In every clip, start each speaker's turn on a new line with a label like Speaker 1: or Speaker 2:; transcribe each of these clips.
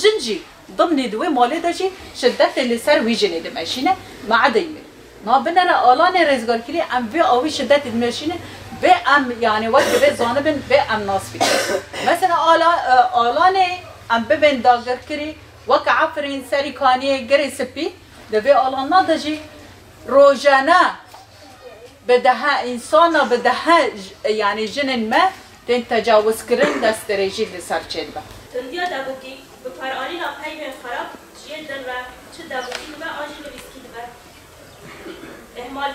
Speaker 1: جنجي ضمن دوي مالي داجي شدت اللي سر ويجني دمشينه مع ديمه ما بنرا آلان رزگار کلی ام وی آوی شدت دمشینه به ام يعني وقت به زانبن به ام ناس فی مثلا آلان ام ببین داگر کری وقت عفرین سری کانی گری سپی دبی آلان نداجی روزانه بدها انسان بدها يعني جنن ما تن تجاوز کرن دست رجی لسر چند با
Speaker 2: تندیا دبوکی به پرانی نپایی خراب چیه دن و چه دبوکی و آجی نویسکی دبر اهمال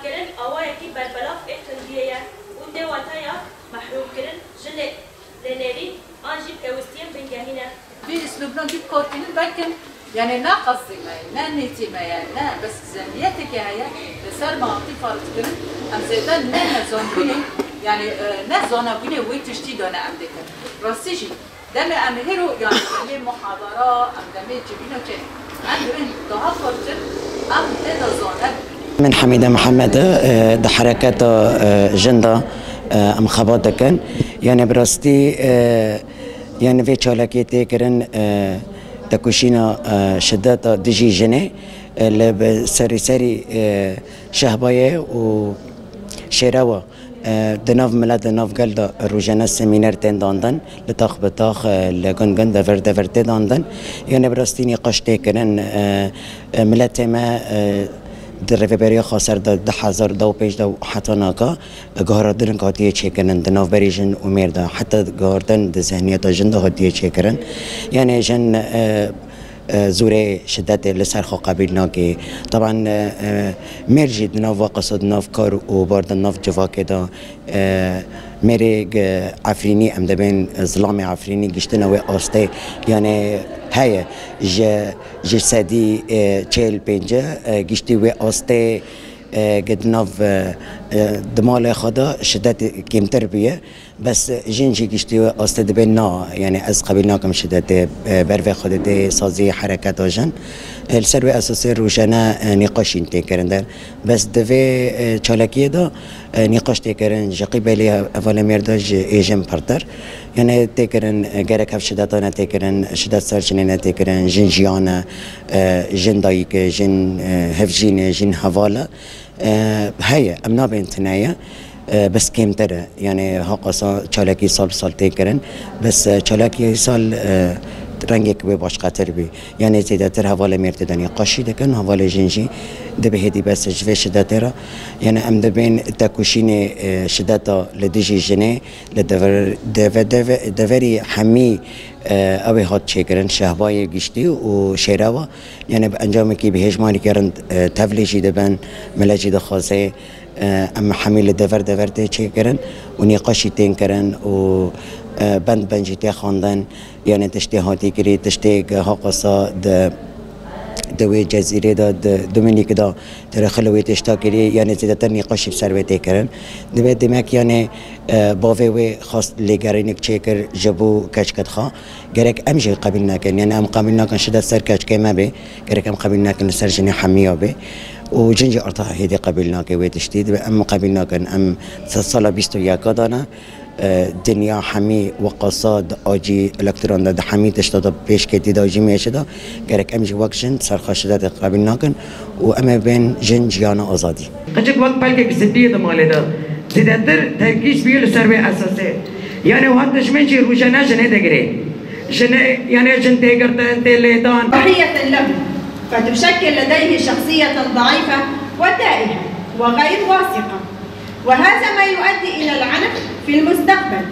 Speaker 2: کردن آوایی که بربلاف تندیه اون دواتایا محروم کردن جن لنری آجی پیوستیم بنگهینه
Speaker 1: بی اسلوبنا گیت کارتینن بلکن يعني نا قصدي ما نيتي ما نا بس زنيتك هي لسر ما عطي فارت كرن ام زيدان نا زونبيني يعني نا زونبيني وي تشتي دانا ام ديكن راستيجي دم ام هيرو يعني دمي محاضرة ام دمي جبينو كن عندن daha فرجن ام تدا زونب
Speaker 3: من حميدة محمد ده حركات جندا ام خبات كان يعني براستي يعني في چالاكي تكرن تكوشينا شدات دجي جنة سري شهباية و شراوة دناف ملاد دناف قلدا روجانا سمينار تنداندن لطاخ بطاخ لغنغن دفر تنداندن يعني براستيني قاش تكرن ملاد ما در رفبری خاصر ده هزار دو پیش دو حتی ناکا گهاردن کاتیه چیکرن دناف بریجن امیر ده حتی گهاردن ده ذهنیت جن ده کاتیه چیکرن یعنی جن زوره شدت لسر خو قبیل ناکی طبعا مرجی دناف قصد ناف کار و بارد ناف جواکه ده میره عفرینی ام دبین ظلام عفرینی گشتن و آسته یعنی هاي جسدي چهل پنجه گشتی و آسته قد ناف دمال خدا شدت کمتر بیه بس جنجي گشتی و آسته دبین نا يعني از قبیل ناکم شدت برو خدا ده سازی حرکت آجن السر و اساسی روشنه نقاشین تکرن در بس دوی چالکیه دا نقاش تکرن جقی بلی اول میرداج ایجم پرتر يعني تكرن جرك هف شداتنا تكرن شدات سرچنينا تكرن جن جيانا جن دايك جن هفجين جن هوالا هيا امنا بنتنايا بس كم ترى يعني هاقصا چالاكي سال تكرن بس چالاكي سال رنگك به باش قطر بي يعني زيادتر هوالا ميرتدن قاشي دكن هوالا جنجي دبهدي بس جوه شدترا يعني ام دبين تاكوشين شدتا لدجي جنه لدوري حمي اوي هات چكرن شهباي گشتي و شيراوا يعني بانجام كي بهجماني كرن تفليجي دبن ملاجي دخازه ام حميل دور چكرن و نقاشي تين كرن و بند بنجيتي خواندن يعني تشتي هاتي كري تشتي هاقصا دوي جزيرة دا دومينيك دا ترخلوي تشتا كري يعني زيادة نقاش بسروي كرن دبي دمك يعني باوي خاص لجارينك تشيكر جابو كشكت خا جرك امجي قبلنا كان يعني ام قبلنا كان شدة سر كشك ما به جرك ام قبلنا كان سر جني حمية به وجنجي أرطها هيدي قبلنا كوي تشتيد ام قبلنا كان ام صلاة بيستو يا كدانا دنيا حمي وقصاد آجي الکترون ده حمي تشتاد پیش کتی داجی میشه گرک امج وقت جن سرخاشده قبل نکن و اما بین جن جیان آزادی.
Speaker 4: قجک وقت پلک بسیدی دماله ده زیادتر ترکیز بیل سروی اساسه يعني وهذا دشمن جي روجنا جنه دقري جنه يعني جن تقرتن تليتان
Speaker 5: ضحية له فتشكل لديه شخصية ضعيفة وتائهة وغير واثقة وهذا ما يؤدي إلى العنف في المستقبل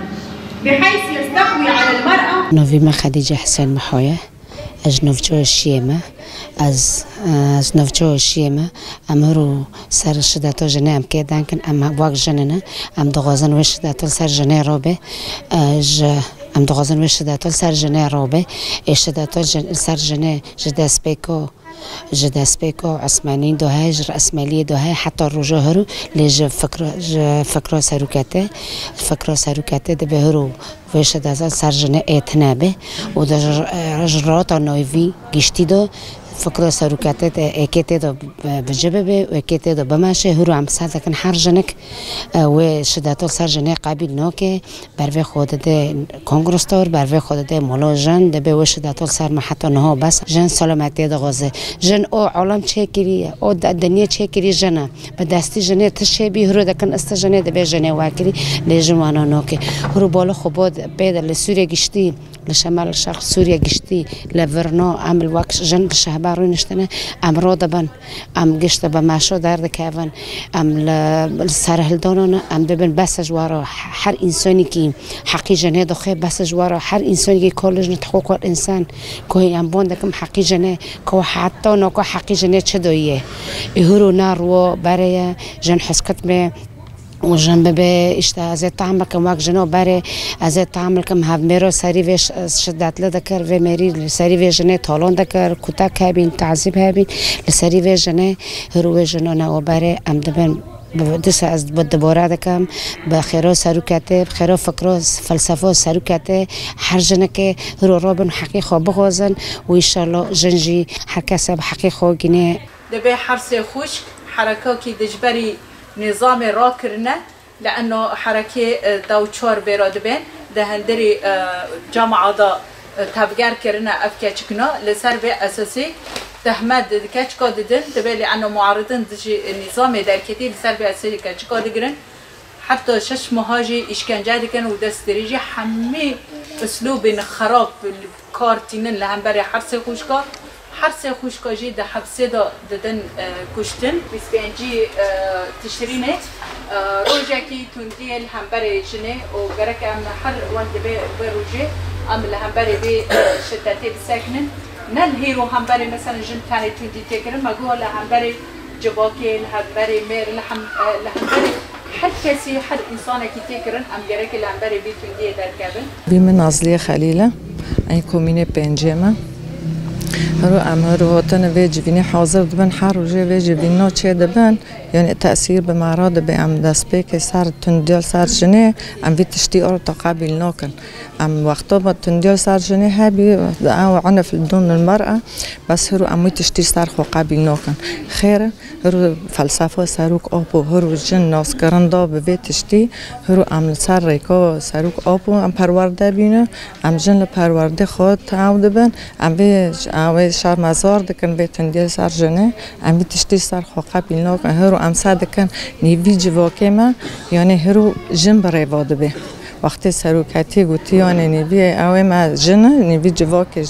Speaker 5: بحيث يستقوي على المرأة.
Speaker 6: نوفي ما خديجة حسين محوية أجنوف جو الشيمة أجنوف جو الشيمة أمرو سر الشداتو جنة أم كيدان كن أم واق جننا أم دغازن وشداتو سر جنة روبه أم دغازن وشداتو سر جنة روبه الشداتو سر جنة جداس بيكو عثماني دوهاي رأسمالية دوهاي حتى الرجوهرو لج فكرة ساروكاته دبهرو ويش دازال سرجنة اتنابه وده رجرات نويفي جشتي دو فكرة سروكاتات اكيتي دو بجببه واكيتي دو بماشي هرو عم ساعدك نحر جنك وشداتو سر جنه قابل نوكي بروي خود ده کنگرس تور بروي خود ده مولا جن ده به وشداتو سر محطه نه بس جن سلامتی ده غازه جن او عالم چه کری او دنیا چه کری جنه به دستی جنه تشه بی هرو دکن است جنه ده به جنه واکری لجوانا نوکي هرو بالا خوباد بيد لسوريا گشتي لشمال الشرق سوريا گشتي لفرنا عمل وقت جن الشهبار نشتنا ام رودبن ام گشت بماشو درد كافن ام السرهل دوننا ام دبن بس جوارا هر انساني كي حقي جنه دخه بس جوارا هر انساني كي كلش حقوق الانسان كوي ام بوندكم حقي جنه كو حتى نو حقي جنه چدويه يهرو نارو بري جن حسكت به وجنب به اشته از تعامل کم وقت جنو بره از تعامل کم هف میرو سری وش شدت لدکر و میری سری وش جنه تالون دکر کتک هبین تعذیب هبین لسری وش جنه هرو جنو نه بره ام دبن دست از دوباره دکم به خیرا سروکته خیرا فکر فلسفه سروکته هر جنه که هرو رابن حقیق خواب بغازن و انشالله جنجی هر کس به حقیق خواب گینه
Speaker 1: دبی حرس خوش حرکا کی دجبری نظام را کرنه لأنه حركة دوچار براد بين ده هندري جامعة دا تبغير كرنا أفكاشكنا لسر أساسي تهمد كاشكا ددن تبي لأنه معارضين دجي النظام در كتير لسر أساسي كاشكا دقرن حتى شش مهاجي إشكنجة دكن ودستريجي حمي أسلوب خراب الكارتينن لهم بري حرس خوشكا حرس خوشكا جي ده حبسه دا ددن كشتن بسبينجي تشرينه روجاكي تنديل هم بري جنه وغرك ام حر وند بروجي ام لهم بري بي شدتي بسكنن نل هيرو هم بري مثلا جن تاني تندي تكرن ماغو لهم بري جباكي لهم بري مير لهم بري حد كسي حد انسان كي تكرن ام غرك لهم بري بي تندي دركبن
Speaker 7: بمن نازليه خليله اي كومينه بنجمه هرو امهرو هاتن ویج وینی حاضر دبن هر روزه ویج وینا چه دبن یعنی تأثیر به مراد به ام دست که سر تندیل سر جنه ام وی تشتی آر تقابل ناکن ام وقتا با تندیل سر جنه هبی او عنف بدون المرأة بس هرو ام وی تشتی سر خو قابل ناکن خیره هرو فلسفه سروک آبو هرو جن ناس کرنده به وی تشتی هرو ام سر ریکا سروک آبو ام پرورده بینه ام جن پرورده خود تعود دبن ام وی شهر مزار دکن به تندیل سر جنه ام تشتی سر خو قابل ناکن هرو ام صدکن نیوی جواکه ما یعنی هرو جن برای واده به وقتی سروکتی گوتی یعنی نیوی اوه ما جنه نیوی جواکه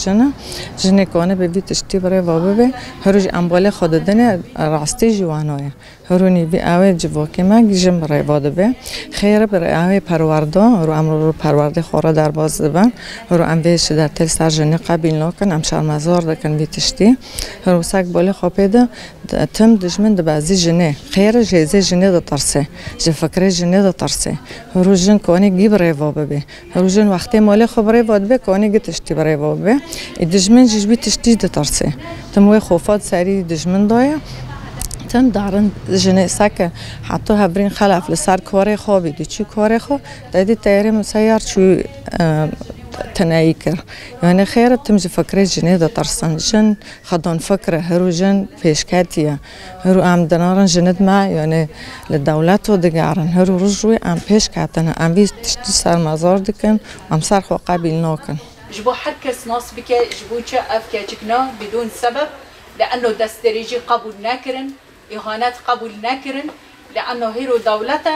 Speaker 7: جنه کانه به وی تشتی برای واده به هرو امباله خود دنه راستی جوانایه هرو نیوی اوه جواکه ما جن برای واده به خیره برای اوه پرورده هرو امرو پرورده خورا در باز دبن هرو ام ویش در تل سر جنه قبیل ناکن ام شهر مزار دکن وی تشتی هرو سگ باله خوابیده تم دشمن د بعضی جنه خیره جیزه جنه دا ترسه جه فکره جنه دا ترسه هرو جن کانی گی برای وابه به هرو جن وقتی ماله خو برای واده به کانی گی تشتی برای وابه به دشمن جیش بی تشتی دا ترسه تم وی خوفات سری دشمن دایه تم دارن جنه سکه حتی هبرین خلاف لسر کاره خوابی دی چی کاره خو دادی تیاری مسیار چی تنایی کر یعنی خیره تم جی فکر جنه دا ترسن جن خدان فکره هرو جن پیشکتیه هرو ام دنارن جند ما یعنی لدولت و دگارن هرو رجوی ام پیشکتنه ام وی تشتی سر مزار دکن ام سر خو قبیل ناکن
Speaker 1: جبو حركس ناس بك جبو چه افكاجكنا بدون سبب لانه دستريجي قبول ناكرن اهانات قبول ناكرن لانه هيرو دولته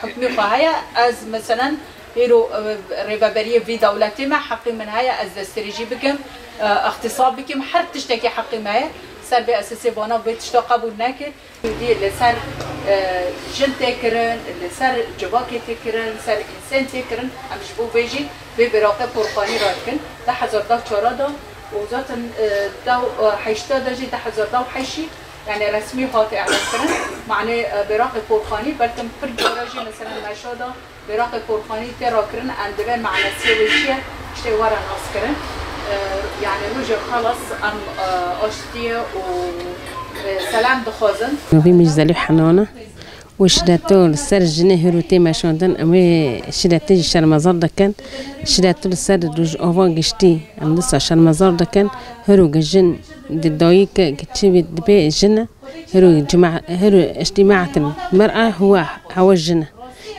Speaker 1: حكمي فهي از مثلا هيرو ربابريه في دولتي ما حقي من هي از دستريجي بكم اغتصاب بكم حر تشتكي حقي ما سر باساسي بانا بيتشتا قبول ناكر دي لسر جن تكرن لسر جواكي تكرن سر انسان تكرن ام جبو بيجي ببراقه برقاني راكن ده حزر ده چارا وزات دو حيشتا دجي ده حزر ده حيشي يعني رسمي هات اعلان كرن معنى براقه برقاني بلكم پر جراجي مثلا مشادا براقه برقاني ترا كرن اندبن معنى سيويشيه اشتي ورا ناس كرن يعني روجر خلص ام اشتيه و سلام دخوزن
Speaker 8: نبي مجزلي حنانه وشداتو السر الجنيه هروتي ما شوندن أمي شداتي شرمزار دكان شداتو السر دوج أوفان جشتي أم لسه شرمزار دكان هرو جن ددايك كتشي دبي الجنة هرو اجتماع المرأة هو الجنة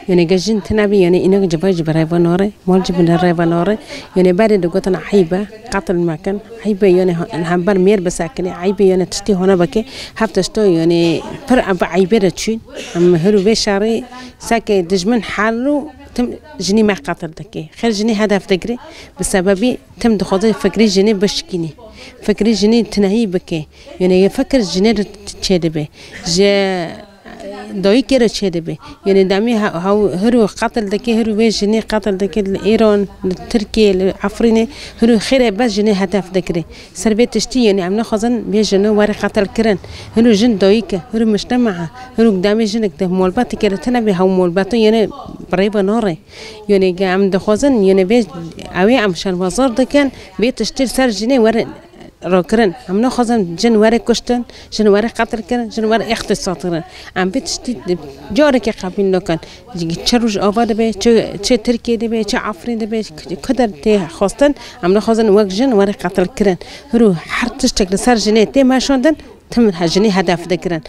Speaker 8: يعني جن تنابي يعني إنك جباج بريفانوري مال جبنا الريفانوري يعني بعد دقتنا حيبة قتل المكان حيبة يعني هنبر مير بساكني حيبة يعني تشتي هنا بكي هفتشتو يعني فرع بعيبة تشين أما هرو بشاري ساكي دجمن حاله تم جني ما قتل دكي خير جني هدف دقري بسببي تم دخوضي فكري جني بشكيني فكري جني تنهي بكي يعني يفكر جني تشدبه جا داي كيرا تشدبه يعني دامي هرو قتل دكي هرو بيجني قتل دكي الإيران التركي العفريني هرو خير بس جني هدف دكري سربي تشتي يعني عمنا خزن بيجنو وري قتل كرن هرو جن دايك هرو مجتمع هرو دامي جنك ده مولبات كيرا تنبي هاو مولباتو يعني بريبا ناري يعني عم دخزن يعني بيج أوي عم شان بازار دكان بيتشتري سر جني وري راكرن عم ناخذن جنواري كشتن جنواري قتل كرن جنواري اختصاص كرن عم بتشتي جارك قابل لكن تشرج آباد به چه تركي ده به چه عفرين ده به كدر ته خواستن عم ناخذن وقت جنواري قتل كرن هرو حرتش تك سر جنيه ته ما شوندن تم جنيه هدف ده كرن